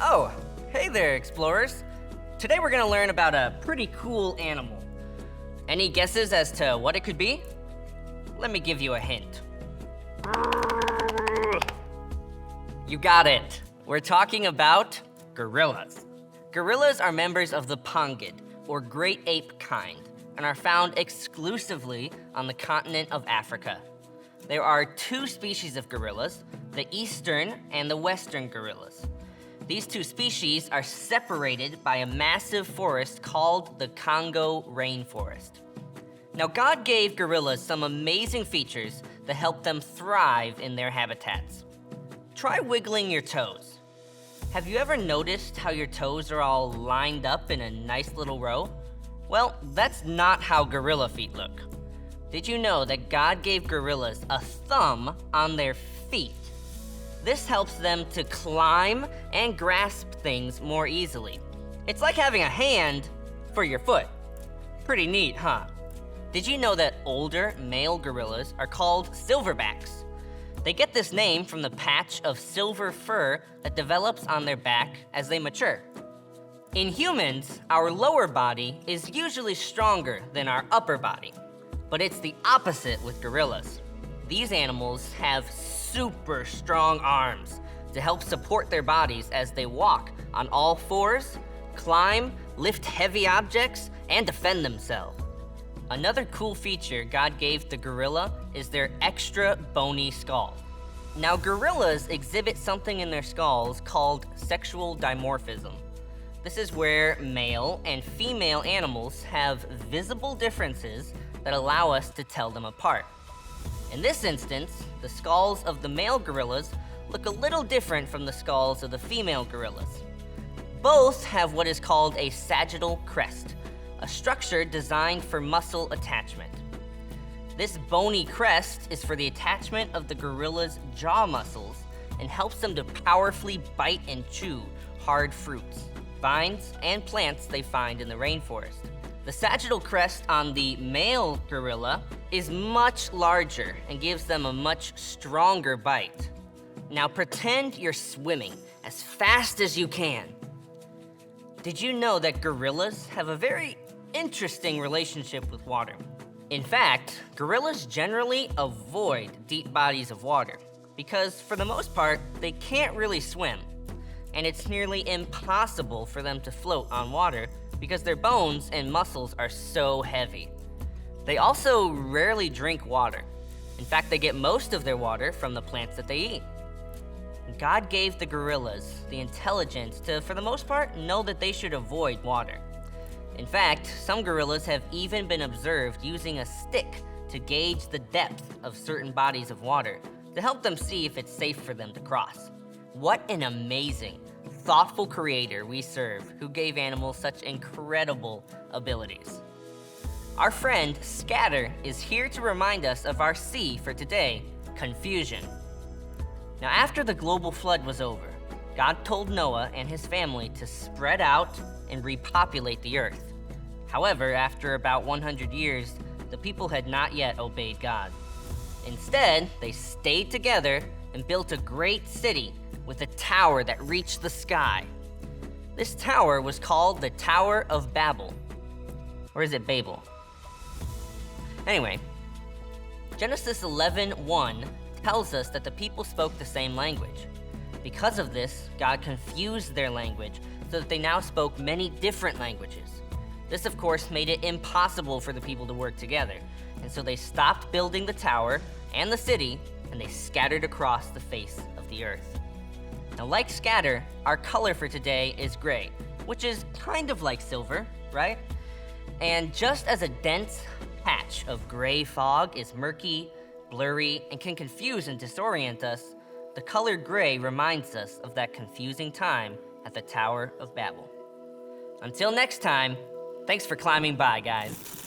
Oh, hey there, explorers. Today we're gonna learn about a pretty cool animal. Any guesses as to what it could be? Let me give you a hint. You got it. We're talking about gorillas. Gorillas are members of the pangid, or great ape kind, and are found exclusively on the continent of Africa. There are two species of gorillas, the eastern and the western gorillas. These two species are separated by a massive forest called the Congo rainforest. Now, God gave gorillas some amazing features that help them thrive in their habitats. Try wiggling your toes. Have you ever noticed how your toes are all lined up in a nice little row? Well, that's not how gorilla feet look. Did you know that God gave gorillas a thumb on their feet? This helps them to climb and grasp things more easily. It's like having a hand for your foot. Pretty neat, huh? Did you know that older male gorillas are called silverbacks? They get this name from the patch of silver fur that develops on their back as they mature. In humans, our lower body is usually stronger than our upper body, but it's the opposite with gorillas. These animals have super strong arms to help support their bodies as they walk on all fours, climb, lift heavy objects, and defend themselves. Another cool feature God gave the gorilla is their extra bony skull. Now, gorillas exhibit something in their skulls called sexual dimorphism. This is where male and female animals have visible differences that allow us to tell them apart. In this instance, the skulls of the male gorillas look a little different from the skulls of the female gorillas. Both have what is called a sagittal crest, a structure designed for muscle attachment. This bony crest is for the attachment of the gorilla's jaw muscles and helps them to powerfully bite and chew hard fruits, vines, and plants they find in the rainforest. The sagittal crest on the male gorilla is much larger and gives them a much stronger bite. Now pretend you're swimming as fast as you can. Did you know that gorillas have a very interesting relationship with water? In fact, gorillas generally avoid deep bodies of water because, for the most part, they can't really swim, and it's nearly impossible for them to float on water because their bones and muscles are so heavy. They also rarely drink water. In fact, they get most of their water from the plants that they eat. God gave the gorillas the intelligence to, for the most part, know that they should avoid water. In fact, some gorillas have even been observed using a stick to gauge the depth of certain bodies of water to help them see if it's safe for them to cross. What an amazing, thoughtful creator we serve who gave animals such incredible abilities. Our friend Scatter is here to remind us of our C for today, confusion. Now, after the global flood was over, God told Noah and his family to spread out and repopulate the earth. However, after about 100 years, the people had not yet obeyed God. Instead, they stayed together and built a great city with a tower that reached the sky. This tower was called the Tower of Babel. Or is it Babel? Anyway, Genesis 11:1 tells us that the people spoke the same language. Because of this, God confused their language so that they now spoke many different languages. This, of course, made it impossible for the people to work together, and so they stopped building the tower and the city, and they scattered across the face of the earth. Now, like Scatter, our color for today is gray, which is kind of like silver, right? And just as a dense patch of gray fog is murky, blurry, and can confuse and disorient us, the color gray reminds us of that confusing time at the Tower of Babel. Until next time, thanks for climbing by, guys.